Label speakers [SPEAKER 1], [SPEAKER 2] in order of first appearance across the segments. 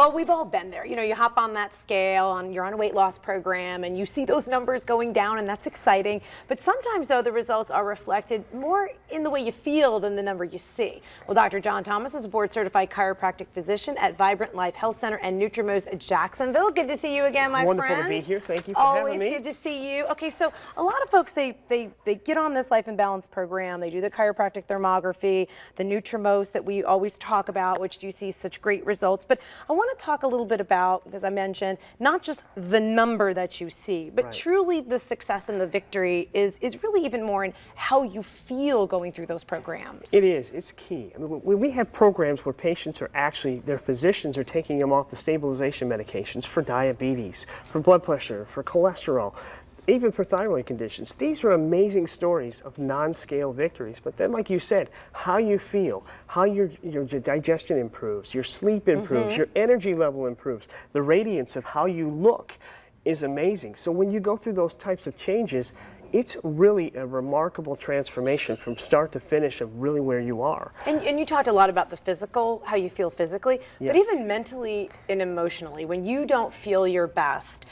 [SPEAKER 1] Well, we've all been there. You know, you hop on that scale, you're on a weight loss program, and you see those numbers going down, and that's exciting. But sometimes, though, the results are reflected more in the way you feel than the number you see. Well, Dr. John Thomas is a board-certified chiropractic physician at Vibrant Life Health Center and Nutrimost Jacksonville. Good to see you again, my friend.
[SPEAKER 2] Wonderful to be here. Thank you for having me.
[SPEAKER 1] Always good to see you. Okay, so a lot of folks, they get on this Life and Balance program. They do the chiropractic thermography, the Nutrimost that we always talk about, which you see such great results. But I want to talk a little bit about, because I mentioned, not just the number that you see, but truly the success and the victory is really even more in how you feel going through those programs.
[SPEAKER 2] It is. It's key. I mean, when we have programs where patients are actually, their physicians are taking them off the stabilization medications for diabetes, for blood pressure, for cholesterol, even for thyroid conditions. These are amazing stories of non-scale victories. But then, like you said, how you feel, how your digestion improves, your sleep improves, your energy level improves, the radiance of how you look is amazing. So when you go through those types of changes, it's really a remarkable transformation from start to finish of really where you are.
[SPEAKER 1] And you talked a lot about the physical, how you feel physically, but even mentally and emotionally, when you don't feel your best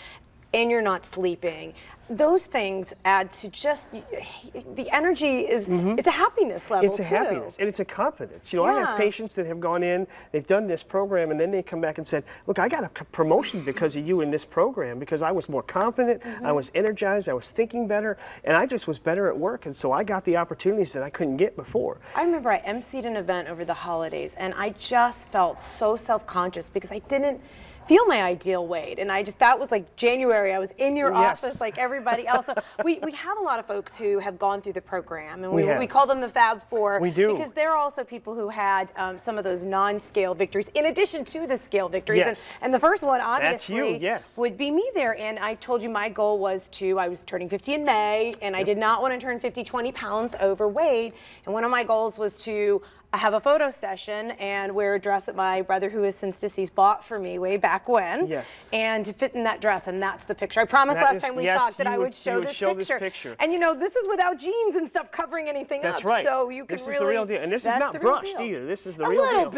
[SPEAKER 1] and you're not sleeping, those things add to just the energy is, it's a happiness level
[SPEAKER 2] too. It's a
[SPEAKER 1] too.
[SPEAKER 2] happiness and it's a confidence. You know, I have patients that have gone in, they've done this program, and then they come back and said, look, I got a promotion because of you in this program, because I was more confident, I was energized, I was thinking better, and I just was better at work, and so I got the opportunities that I couldn't get before.
[SPEAKER 1] I remember I emceed an event over the holidays, and I just felt so self-conscious because I didn't feel my ideal weight, and that was like January. I was in your office like everybody else. So we have a lot of folks who have gone through the program, and we call them the Fab Four.
[SPEAKER 2] We do,
[SPEAKER 1] because they're also people who had some of those non-scale victories in addition to the scale victories. And the first one, obviously, would be me there. And I told you my goal was I was turning 50 in May, and I did not want to turn 20 pounds overweight. And one of my goals was to have a photo session and wear a dress that my brother, who is since deceased, bought for me way back when. And to fit in that dress, and that's the picture. I promised last time we talked that I would show this picture. And you know, this is without jeans and stuff covering anything up. So you can
[SPEAKER 2] this is the real deal. And this is not brushed either. This is the real deal.
[SPEAKER 1] A little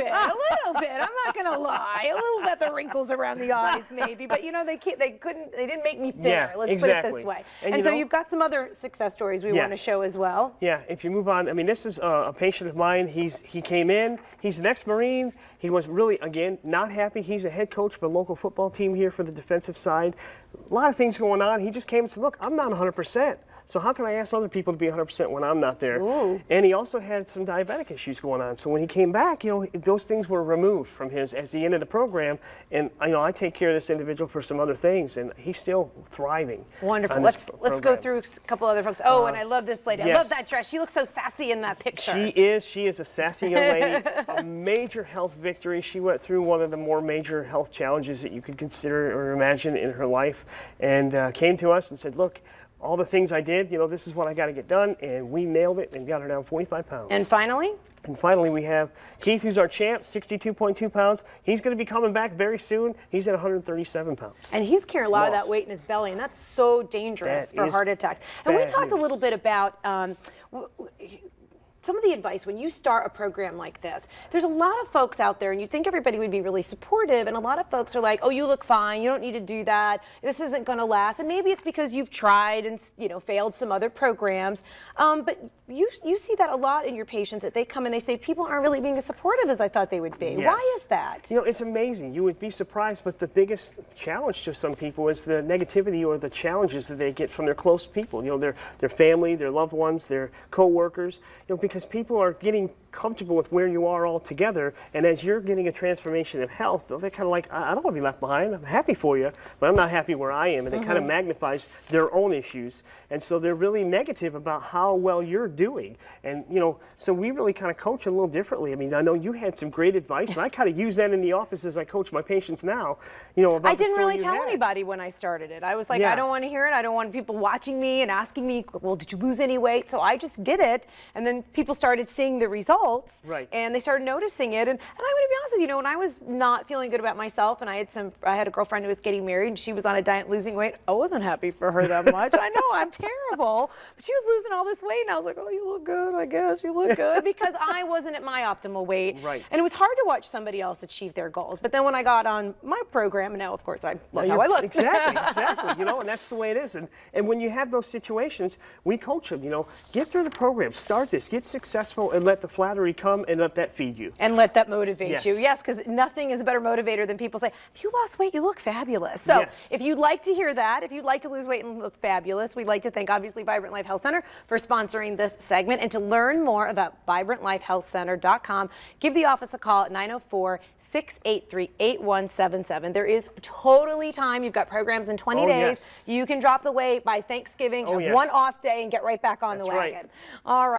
[SPEAKER 1] bit. I'm not gonna lie. A little bit the wrinkles around the eyes maybe, but you know, they didn't make me thinner. Let's put it this way. And so you've got some other success stories we want to show as well.
[SPEAKER 2] If you move on, I mean, this is a patient of mine. He came in, he's an ex-Marine. He was really, again, not happy. He's a head coach of a local football team here for the defensive side. A lot of things going on. He just came and said, look, I'm not 100%. So how can I ask other people to be 100% when I'm not there? And he also had some diabetic issues going on. So when he came back, you know, those things were removed from his at the end of the program. And you know, I take care of this individual for some other things, and he's still thriving.
[SPEAKER 1] Wonderful. Let's go through a couple other folks. Oh, and I love this lady. I love that dress. She looks so sassy in that picture.
[SPEAKER 2] She is a sassy young lady. A major health victory. She went through one of the more major health challenges that you could consider or imagine in her life, and came to us and said, look, all the things I did, you know, this is what I got to get done, and we nailed it and got her down 45 pounds.
[SPEAKER 1] And finally?
[SPEAKER 2] And finally, we have Keith, who's our champ, 62.2 pounds. He's going to be coming back very soon. He's at 137 pounds.
[SPEAKER 1] And he's carrying a lot of that weight in his belly, and that's so dangerous for heart attacks. And we talked a little bit about some of the advice when you start a program like this. There's a lot of folks out there, and you'd think everybody would be really supportive, and a lot of folks are like, oh, you look fine, you don't need to do that, this isn't going to last. And maybe it's because you've tried and, you know, failed some other programs, but you see that a lot in your patients, that they come and they say, people aren't really being as supportive as I thought they would be. Why is that?
[SPEAKER 2] You know, it's amazing. You would be surprised, but the biggest challenge to some people is the negativity or the challenges that they get from their close people. You know, their family, their loved ones, their co-workers, you know, because people are getting comfortable with where you are all together, and as you're getting a transformation of health, they're kind of like, I don't want to be left behind. I'm happy for you, but I'm not happy where I am, and it kind of magnifies their own issues, and so they're really negative about how well you're doing. And you know, so we really kind of coach a little differently. I mean, I know you had some great advice, and I kind of use that in the office as I coach my patients now. You know, about
[SPEAKER 1] I didn't really tell anybody when I started it. I was like, I don't want to hear it. I don't want people watching me and asking me, well, did you lose any weight? So I just did it, and then people people started seeing the results,
[SPEAKER 2] right,
[SPEAKER 1] and they started noticing it. And I'm going to be honest with you, when I was not feeling good about myself, and I had a girlfriend who was getting married, and she was on a diet losing weight. I wasn't happy for her that much. I know I'm terrible, but she was losing all this weight, and I was like, oh, you look good, I guess you look good, because I wasn't at my optimal weight.
[SPEAKER 2] Right.
[SPEAKER 1] And it was hard to watch somebody else achieve their goals. But then when I got on my program, and now of course I love how I look.
[SPEAKER 2] Exactly, and that's the way it is. And when you have those situations, we coach them, get through the program, start this, get successful, and let the flattery come and let that feed you.
[SPEAKER 1] And let that motivate you. Yes, because nothing is a better motivator than people say, if you lost weight, you look fabulous. So if you'd like to hear that, if you'd like to lose weight and look fabulous, we'd like to thank, obviously, Vibrant Life Health Center for sponsoring this segment. And to learn more about vibrantlifehealthcenter.com, give the office a call at 904-683-8177. There is totally time. You've got programs in 20 days.
[SPEAKER 2] Yes.
[SPEAKER 1] You can drop the weight by Thanksgiving, have one off day, and get right back on the wagon.
[SPEAKER 2] Right.
[SPEAKER 1] All right.